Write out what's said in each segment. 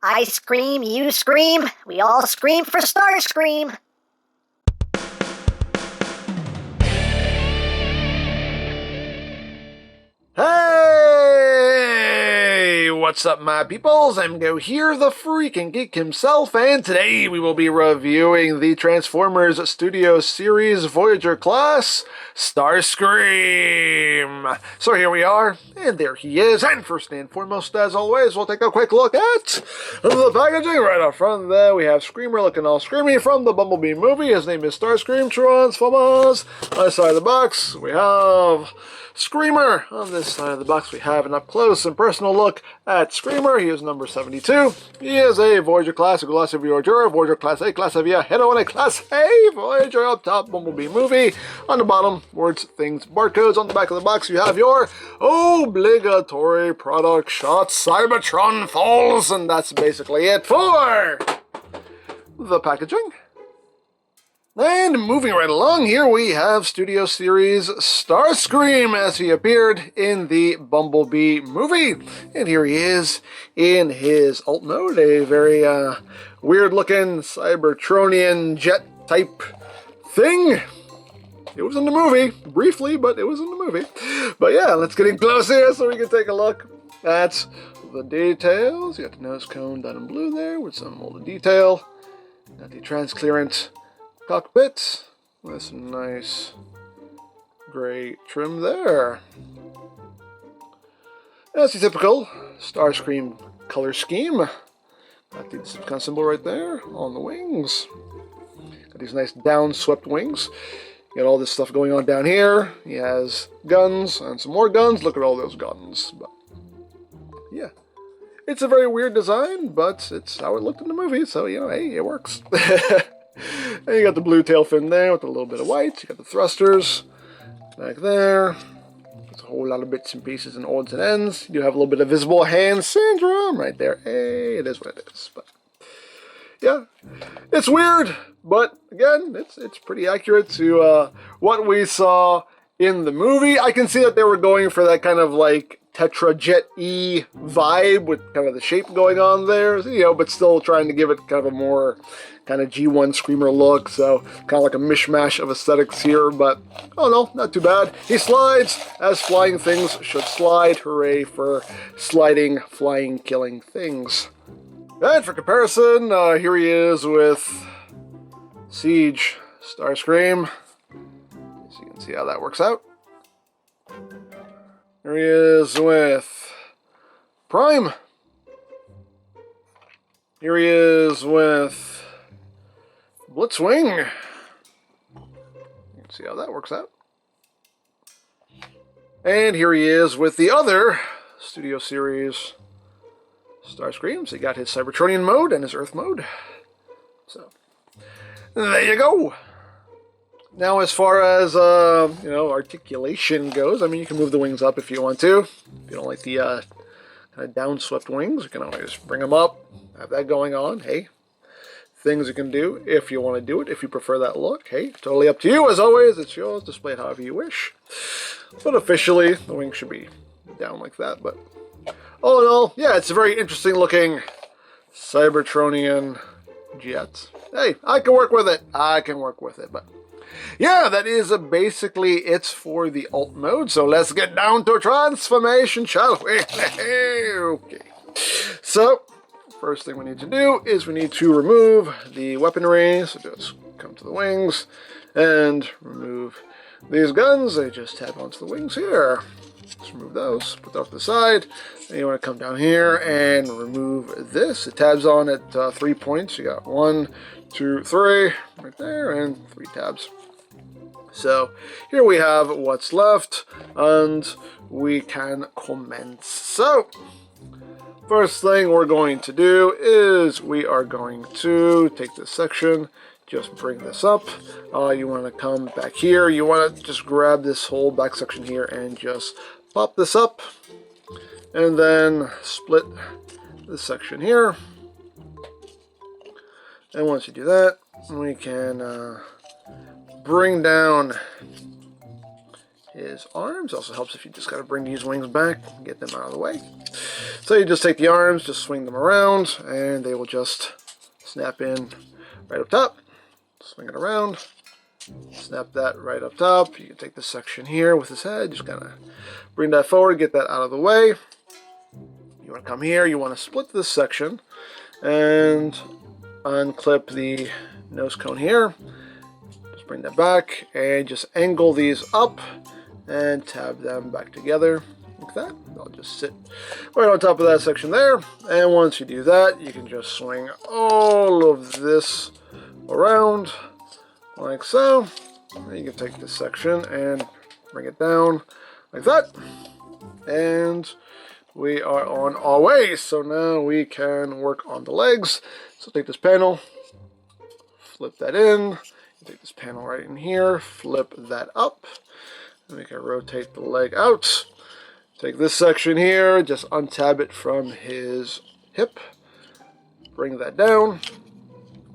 I scream, you scream, we all scream for STARSCREAM. Hey! What's up, my peoples? EmGo here, the freaking geek himself, and today we will be reviewing the Transformers Studio Series Voyager class, STARSCREAM. So here we are, and there he is, and first and foremost, as always, we'll take a quick look at the packaging. Right up front there, we have Screamer looking all screamy from the Bumblebee movie. His name is STARSCREAM Transformers. On the side of the box, we have Screamer. On this side of the box, we have an up-close and personal look at Screamer. He is number 72. He is a Voyager class, a Class of Voyager, Voyager Class A, Class of Hero, and a Class A Voyager up top, Bumblebee movie. On the bottom, words, things, barcodes. On the back of the box, you have your obligatory product shot, Cybertron Falls, and that's basically it for the packaging. And moving right along, here we have Studio Series STARSCREAM as he appeared in the Bumblebee movie. And here he is in his alt mode, a very weird-looking Cybertronian jet-type thing. It was in the movie, briefly, but it was in the movie. But yeah, let's get in close here so we can take a look at the details. You got the nose cone done in blue there with some molded detail. Got the transparent cockpit with some nice gray trim there. That's the typical STARSCREAM color scheme. Got the Decepticon symbol right there on the wings. Got these nice down-swept wings. Got all this stuff going on down here. He has guns and some more guns. Look at all those guns. But yeah, it's a very weird design, but it's how it looked in the movie, so you know, hey, it works. And you got the blue tail fin there with a little bit of white. You got the thrusters back there. There's a whole lot of bits and pieces and odds and ends. You do have a little bit of visible hand syndrome right there. Hey, it is what it is. But yeah, it's weird, but again, it's pretty accurate to what we saw in the movie. I can see that they were going for that kind of like Tetrajet-y vibe with kind of the shape going on there, you know, but still trying to give it kind of a more kind of G1 Screamer look, so kind of like a mishmash of aesthetics here, but oh no, not too bad. He slides as flying things should slide. Hooray for sliding, flying, killing things. And for comparison, here he is with Siege STARSCREAM, so you can see how that works out. Here he is with Prime. Here he is with Blitzwing. You can see how that works out. And here he is with the other Studio Series STARSCREAM. So he got his Cybertronian mode and his Earth mode. So there you go. Now, as far as, you know, articulation goes, I mean, you can move the wings up if you want to. If you don't like the kind of downswept wings, you can always bring them up, have that going on. Hey, things you can do if you want to do it, if you prefer that look. Hey, totally up to you. As always, it's yours. Display it however you wish. But officially, the wings should be down like that. But all in all, yeah, it's a very interesting looking Cybertronian jet. Hey, I can work with it. I can work with it, but yeah, that is basically it for the alt mode. So let's get down to transformation, shall we? Okay. So, first thing we need to do is we need to remove the weaponry. So just come to the wings and remove these guns. They just tab onto the wings here. Just remove those, put that off to the side. Then you want to come down here and remove this. It tabs on at 3 points. You got 1, 2, 3 right there, and 3 tabs. So here we have what's left, and we can commence. So first thing we're going to do is we are going to take this section, just bring this up. You want to come back here. You want to just grab this whole back section here and just pop this up, and then split this section here. And once you do that, we can bring down his arms. Also helps if you just got to bring these wings back and get them out of the way. So you just take the arms, just swing them around, and they will just snap in right up top. Swing it around, snap that right up top. You can take this section here with his head, just kind of bring that forward, get that out of the way. You want to come here, you want to split this section, and unclip the nose cone here. Just bring that back, and just angle these up, and tab them back together. Like that. They'll just sit right on top of that section there. And once you do that, you can just swing all of this around like so. And you can take this section and bring it down like that. And we are on our way. So now we can work on the legs. So take this panel, flip that in. Take this panel right in here, flip that up. And we can rotate the leg out. Take this section here, just untab it from his hip, bring that down,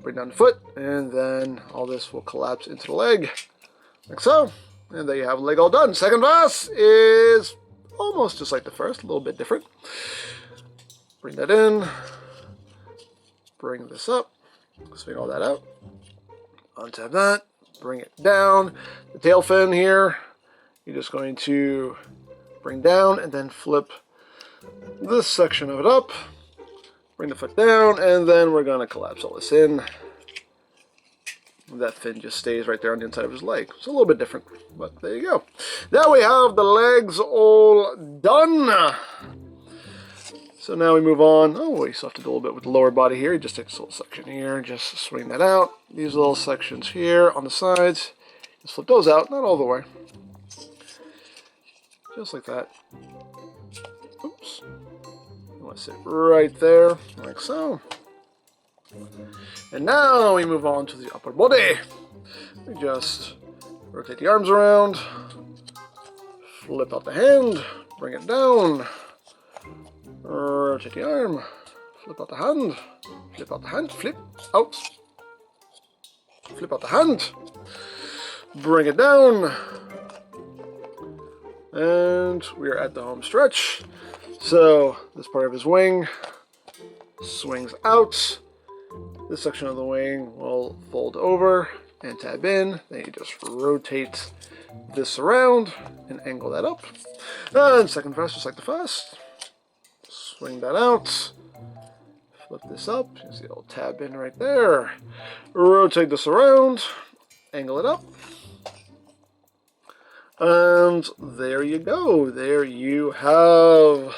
bring down the foot, and then all this will collapse into the leg, like so. And there you have the leg all done. Second pass is almost just like the first, a little bit different. Bring that in, bring this up, swing all that out, untab that, bring it down. The tail fin here, you're just going to bring down and then flip this section of it up, bring the foot down, and then we're going to collapse all this in. That fin just stays right there on the inside of his leg. It's a little bit different, but there you go. Now we have the legs all done. So now we move on. Oh, we still have to do a little bit with the lower body here. You just take this little section here, just swing that out. These little sections here on the sides, just flip those out, not all the way. Just like that. Oops. You want to sit right there, like so. And now we move on to the upper body. We just rotate the arms around, flip out the hand, bring it down, rotate the arm, flip out the hand, flip out the hand, flip out the hand, bring it down. And we're at the home stretch. So this part of his wing swings out. This section of the wing will fold over and tab in. Then you just rotate this around and angle that up. And second pass, just like the first. Swing that out. Flip this up. You see it'll tab in right there. Rotate this around. Angle it up. And there you go. There you have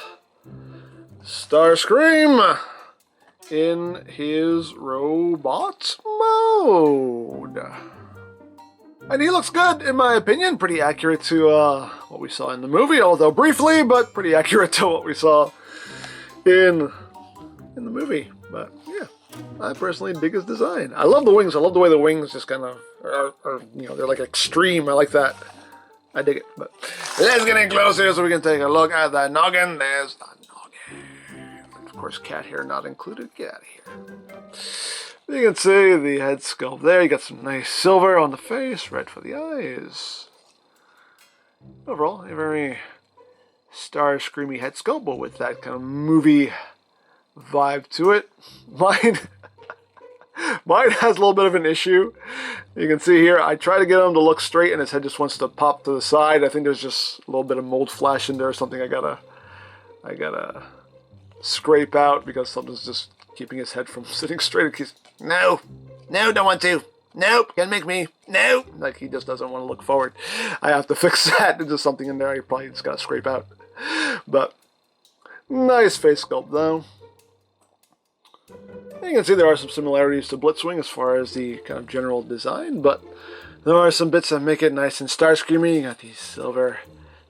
STARSCREAM in his robot mode. And he looks good, in my opinion. Pretty accurate to what we saw in the movie, although briefly, but pretty accurate to what we saw in the movie. But yeah, I personally dig his design. I love the wings. I love the way the wings just kind of are, you know, they're like extreme. I like that. I dig it. But let's get in closer so we can take a look at that noggin. There's the noggin. Of course, cat hair not included. Get out of here. You can see the head sculpt there. You got some nice silver on the face, red for the eyes. Overall, a very STARSCREAMy head sculpt, but with that kind of movie vibe to it. Mine has a little bit of an issue. You can see here, I try to get him to look straight and his head just wants to pop to the side. I think there's just a little bit of mold flash in there or something I gotta scrape out because something's just keeping his head from sitting straight. He's, no, don't want to. Nope, can't make me. No, like he just doesn't want to look forward. I have to fix that. There's just something in there I probably just gotta scrape out. But nice face sculpt though. You can see there are some similarities to Blitzwing as far as the kind of general design, but there are some bits that make it nice and STARSCREAMy. You got these silver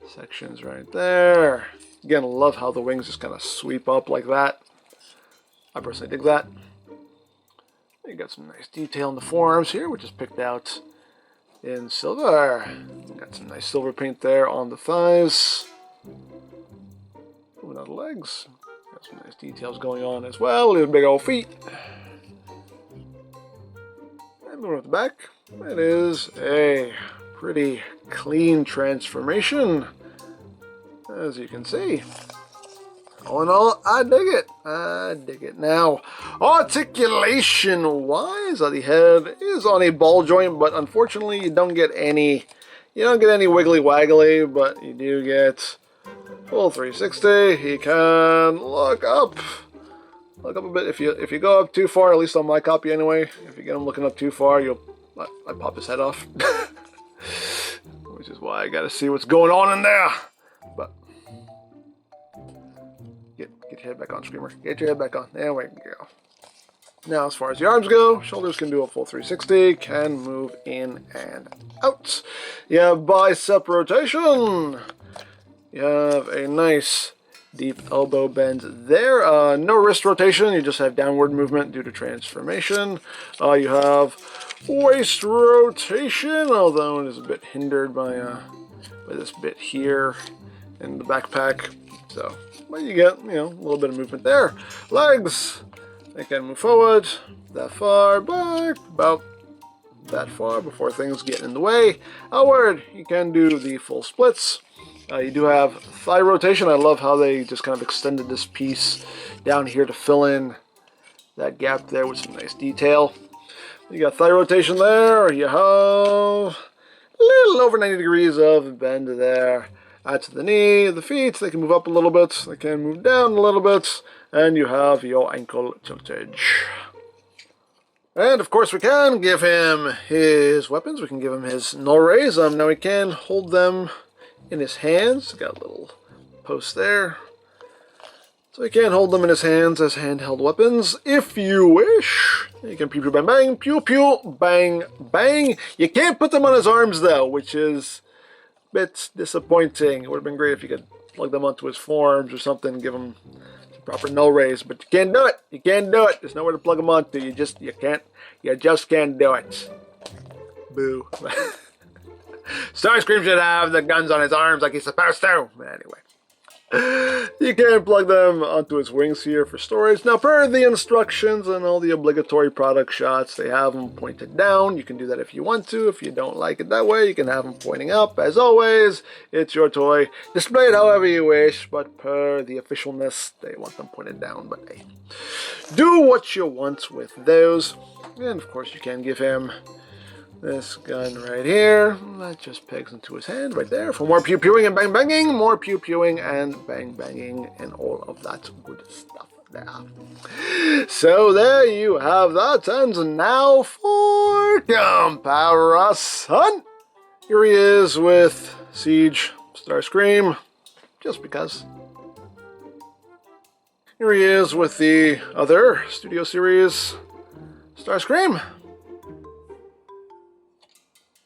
sections right there. Again, I love how the wings just kind of sweep up like that. I personally dig that. You got some nice detail in the forearms here, which is picked out in silver. You got some nice silver paint there on the thighs. Moving on the legs. Got some nice details going on as well. Little big old feet. And moving up the back. It is a pretty clean transformation, as you can see. All in all, I dig it. I dig it. Now, articulation-wise, the head is on a ball joint, but unfortunately, you don't get any wiggly waggly, but you do get full 360. He can look up a bit. If you go up too far, at least on my copy anyway, if you get him looking up too far, I pop his head off. Which is why I gotta see what's going on in there. But get your head back on, Screamer. Get your head back on. There we go. Now, as far as the arms go, shoulders can do a full 360, can move in and out. You have bicep rotation. You have a nice deep elbow bend there. No wrist rotation, you just have downward movement due to transformation. You have waist rotation, although it is a bit hindered by this bit here in the backpack. So, but you get, a little bit of movement there. Legs, they can move forward, that far, back, about that far before things get in the way. Outward, you can do the full splits. You do have thigh rotation. I love how they just kind of extended this piece down here to fill in that gap there with some nice detail. You got thigh rotation there. You have a little over 90 degrees of bend there. Add to the knee, the feet, they can move up a little bit. They can move down a little bit. And you have your ankle tiltage. And of course we can give him his weapons. We can give him his null rays. Now he can hold them in his hands. Got a little post there. So he can hold them in his hands as handheld weapons if you wish. You can pew pew bang bang, pew pew bang bang. You can't put them on his arms though, which is a bit disappointing. It would have been great if you could plug them onto his forearms or something, give him some proper null rays, but you can't do it. You can't do it. There's nowhere to plug them onto. You just can't do it. Boo. Starscream should have the guns on his arms like he's supposed to. Anyway, you can plug them onto his wings here for storage. Now, per the instructions and all the obligatory product shots, they have them pointed down. You can do that if you want to. If you don't like it that way, you can have them pointing up. As always, it's your toy. Display it however you wish, but per the officialness, they want them pointed down. But hey, do what you want with those. And of course, you can give him this gun right here. That just pegs into his hand right there for more pew-pewing and bang-banging, more pew-pewing and bang-banging, and all of that good stuff there. So there you have that, and now for comparison. Here he is with Siege Starscream, just because. Here he is with the other Studio Series Starscream.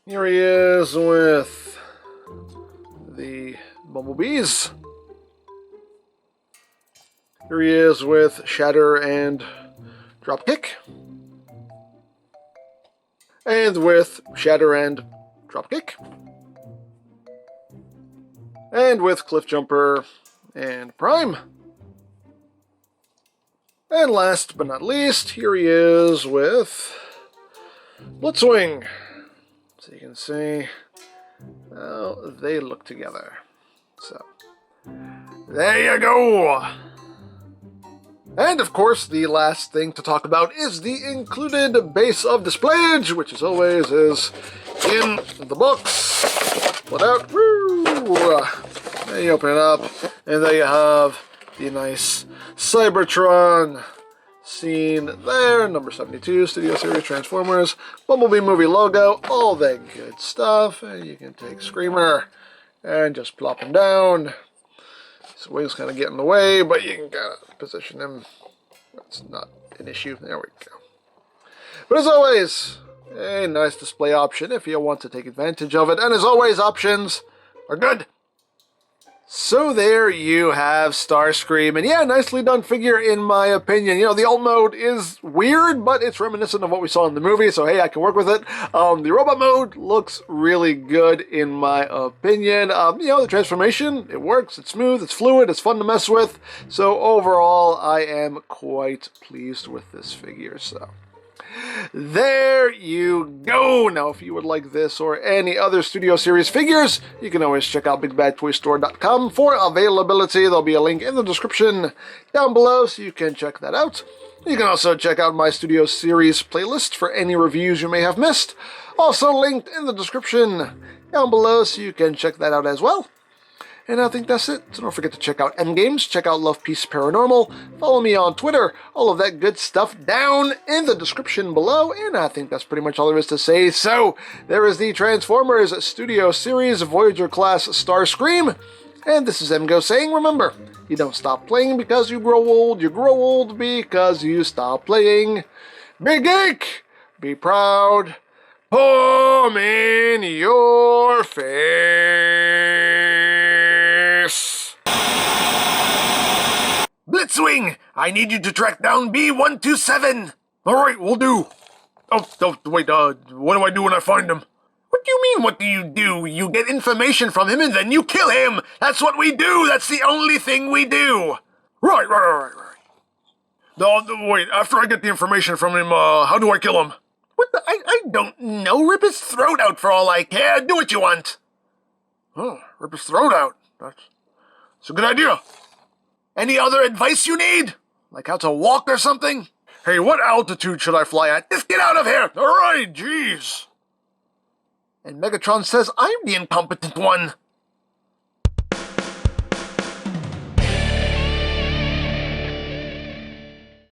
Here he is with the Bumblebees. Here he is with Shatter and Dropkick. And with Shatter and Dropkick. And with Cliffjumper and Prime. And last but not least, here he is with Blitzwing. So you can see how they look together. So, there you go! And of course, the last thing to talk about is the included base of displayage, which as always is in the box. Pull it out. Woo! Then you open it up, and there you have the nice Cybertron scene there, number 72, Studio Series Transformers, Bumblebee movie logo, all that good stuff. And you can take Screamer and just plop him down. His wings kind of get in the way, but you can kind of position him. That's not an issue. There we go. But as always, a nice display option if you want to take advantage of it. And as always, options are good. So there you have Starscream, and yeah, nicely done figure in my opinion. You know, the alt mode is weird, but it's reminiscent of what we saw in the movie, so hey, I can work with it. The robot mode looks really good in my opinion. You know, the transformation, it works, it's smooth, it's fluid, it's fun to mess with. So overall, I am quite pleased with this figure, so. There you go. Now, if you would like this or any other Studio Series figures, you can always check out BigBadToyStore.com for availability. There'll be a link in the description down below, so you can check that out. You can also check out my Studio Series playlist for any reviews you may have missed. Also linked in the description down below, so you can check that out as well. And I think that's it. So don't forget to check out EmGo's, check out Love Peace Paranormal, follow me on Twitter, all of that good stuff down in the description below. And I think that's pretty much all there is to say. So there is the Transformers Studio Series Voyager class Starscream. And this is EmGo saying, remember, you don't stop playing because you grow old because you stop playing. Be geek, be proud, palm in your face. Blitzwing, I need you to track down B127. All right, we'll do. Oh, wait, what do I do when I find him? What do you mean, what do? You get information from him and then you kill him. That's what we do. That's the only thing we do. Right. No, wait, after I get the information from him, how do I kill him? What the? I don't know. Rip his throat out for all I care. Do what you want. Oh, rip his throat out. That's a good idea. Any other advice you need? Like how to walk or something? Hey, what altitude should I fly at? Just get out of here. All right, jeez. And Megatron says I'm the incompetent one.